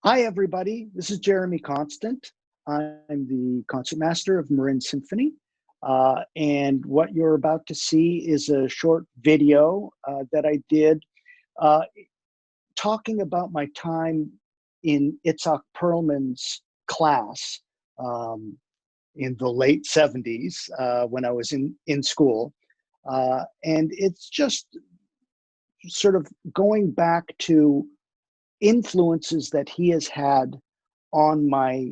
Hi, everybody. This is Jeremy Constant. I'm the concertmaster of Marin Symphony. And what you're about to see is a short video that I did uh, talking about my time in Itzhak Perlman's class in the late 70s when I was in school. And it's just sort of going back to influences that he has had on my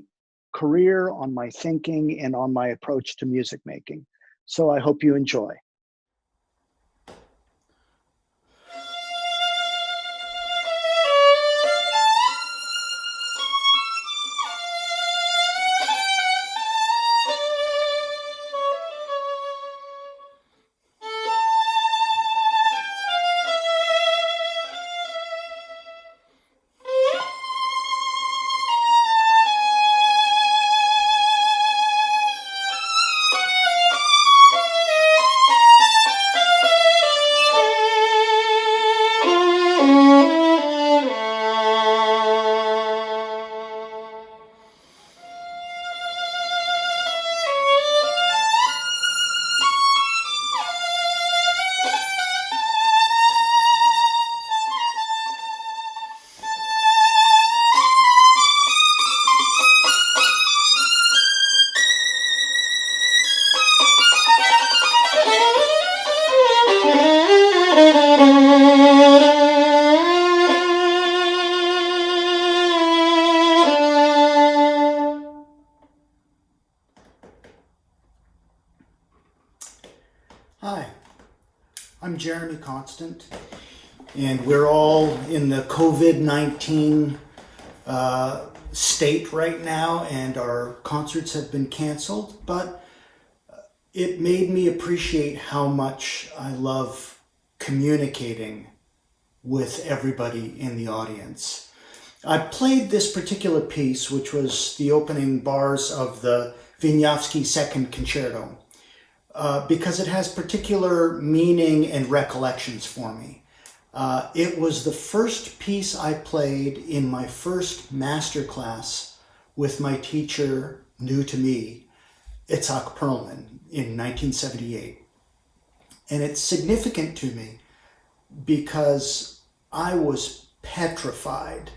career, on my thinking, and on my approach to music making. So I hope you enjoy. Hi, I'm Jeremy Constant, and we're all in the COVID-19 state right now, and our concerts have been canceled, but it made me appreciate how much I love communicating with everybody in the audience. I played this particular piece, which was the opening bars of the Wieniawski Second Concerto, because it has particular meaning and recollections for me. It was the first piece I played in my first masterclass with my teacher, new to me, Itzhak Perlman, in 1978. And it's significant to me because I was petrified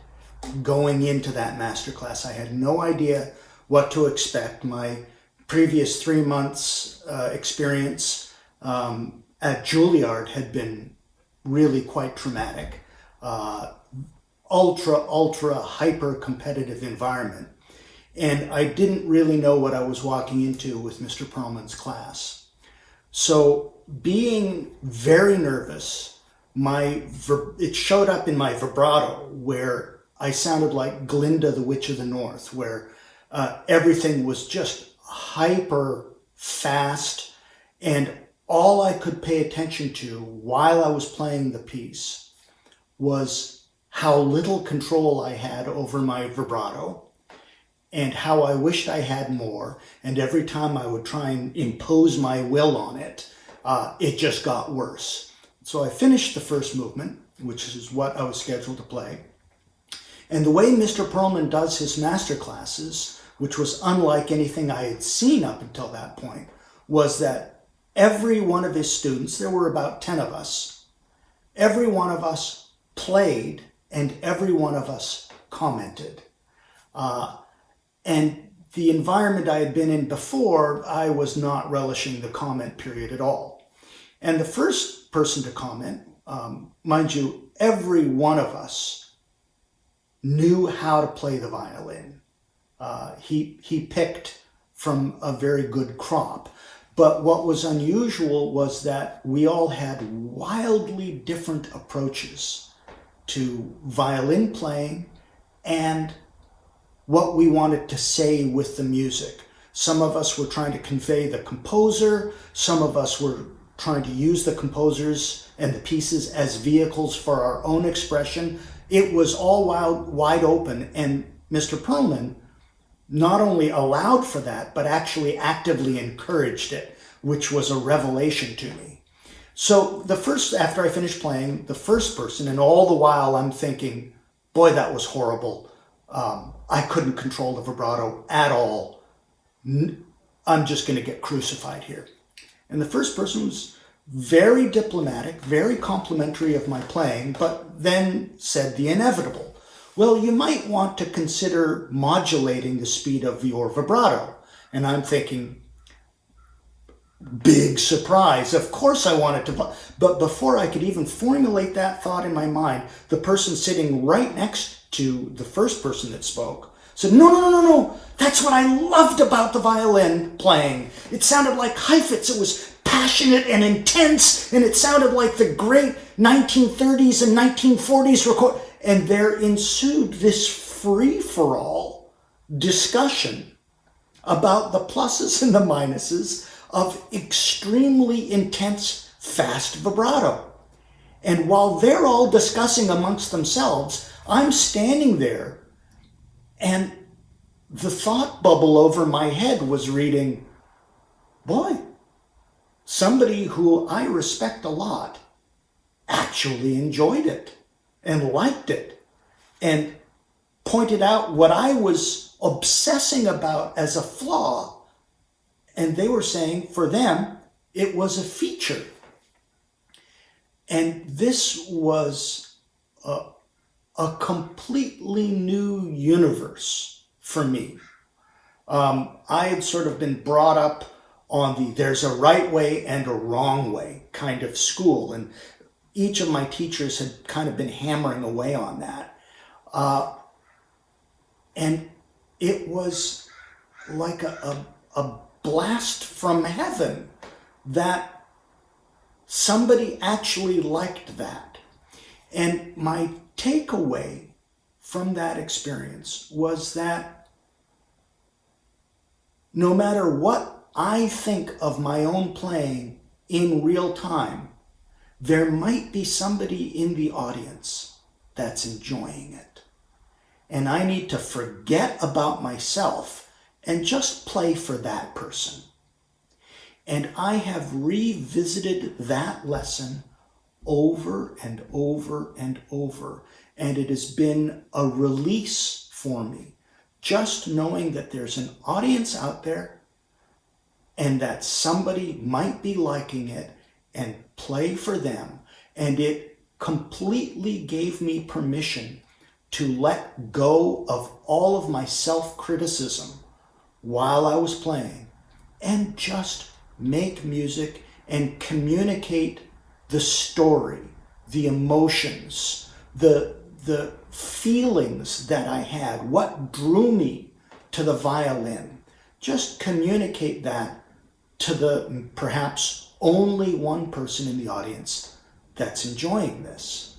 going into that masterclass. I had no idea what to expect. My previous 3 months experience at Juilliard had been really quite traumatic. Ultra hyper competitive environment. And I didn't really know what I was walking into with Mr. Perlman's class. So being very nervous, it showed up in my vibrato where I sounded like Glinda, the Witch of the North, where everything was just hyper fast, and all I could pay attention to while I was playing the piece was how little control I had over my vibrato and how I wished I had more. And every time I would try and impose my will on it, it just got worse. So I finished the first movement, which is what I was scheduled to play. And the way Mr. Perlman does his master classes, which was unlike anything I had seen up until that point, was that every one of his students, there were about 10 of us, every one of us played and every one of us commented. And the environment I had been in before, I was not relishing the comment period at all. And the first person to comment, mind you, every one of us knew how to play the violin. He picked from a very good crop. But what was unusual was that we all had wildly different approaches to violin playing and what we wanted to say with the music. Some of us were trying to convey the composer. Some of us were trying to use the composers and the pieces as vehicles for our own expression. It was all wide open, and Mr. Perlman not only allowed for that, but actually actively encouraged it, which was a revelation to me. So after I finished playing, the first person, and all the while I'm thinking, boy, that was horrible. I couldn't control the vibrato at all. I'm just going to get crucified here. And the first person was very diplomatic, very complimentary of my playing, but then said the inevitable. Well, you might want to consider modulating the speed of your vibrato. And I'm thinking, big surprise. Of course I wanted to, but before I could even formulate that thought in my mind, the person sitting right next to the first person that spoke said, no. That's what I loved about the violin playing. It sounded like Heifetz. It was passionate and intense, and it sounded like the great 1930s and 1940s record. And there ensued this free-for-all discussion about the pluses and the minuses of extremely intense, fast vibrato. And while they're all discussing amongst themselves, I'm standing there, and the thought bubble over my head was reading, boy, somebody who I respect a lot actually enjoyed it and liked it and pointed out what I was obsessing about as a flaw. And they were saying, for them, it was a feature. And this was a completely new universe for me. I had sort of been brought up on there's a right way and a wrong way kind of school. And each of my teachers had kind of been hammering away on that. And it was like a blast from heaven that somebody actually liked that. And my takeaway from that experience was that no matter what I think of my own playing in real time, there might be somebody in the audience that's enjoying it. And I need to forget about myself and just play for that person. And I have revisited that lesson over and over and over. And it has been a release for me, just knowing that there's an audience out there and that somebody might be liking it, and play for them. And it completely gave me permission to let go of all of my self-criticism while I was playing and just make music and communicate the story, the emotions, the feelings that I had, what drew me to the violin. Just communicate that to the perhaps only one person in the audience that's enjoying this.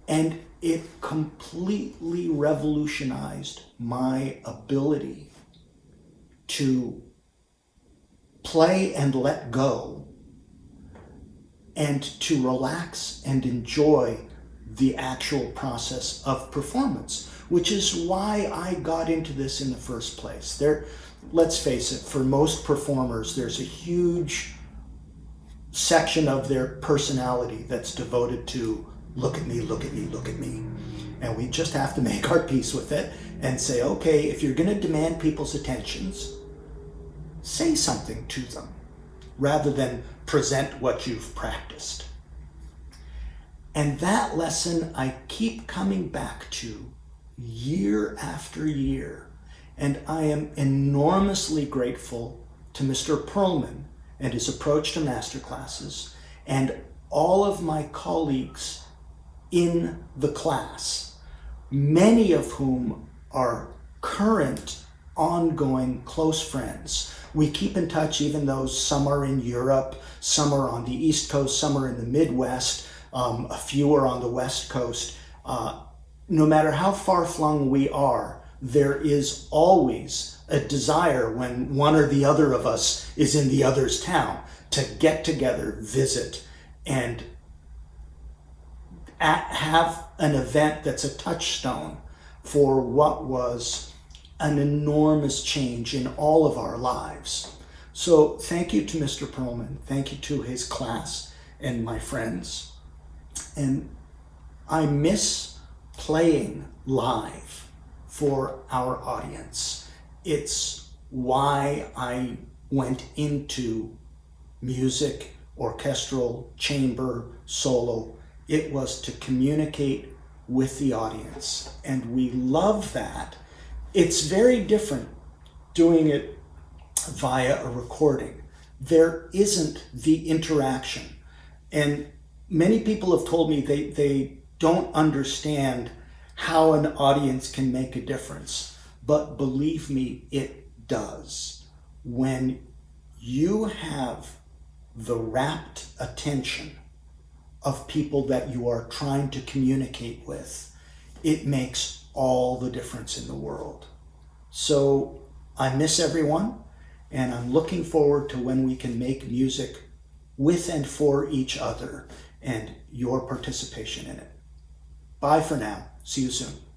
And it completely revolutionized my ability to play and let go and to relax and enjoy the actual process of performance, which is why I got into this in the first place. Let's face it, for most performers, there's a huge section of their personality that's devoted to look at me, look at me, look at me. And we just have to make our peace with it and say, okay, if you're going to demand people's attentions, say something to them rather than present what you've practiced. And that lesson I keep coming back to year after year. And I am enormously grateful to Mr. Perlman and his approach to masterclasses and all of my colleagues in the class, many of whom are current, ongoing, close friends. We keep in touch even though some are in Europe, some are on the East Coast, some are in the Midwest, a few are on the West Coast. No matter how far-flung we are, there is always a desire when one or the other of us is in the other's town to get together, visit, and have an event that's a touchstone for what was an enormous change in all of our lives. So thank you to Mr. Perlman. Thank you to his class and my friends. And I miss playing live for our audience. It's why I went into music, orchestral, chamber, solo. It was to communicate with the audience, and we love that. It's very different doing it via a recording. There isn't the interaction. And many people have told me they don't understand how an audience can make a difference. But believe me, it does. When you have the rapt attention of people that you are trying to communicate with, it makes all the difference in the world. So I miss everyone, and I'm looking forward to when we can make music with and for each other and your participation in it. Bye for now. See you soon.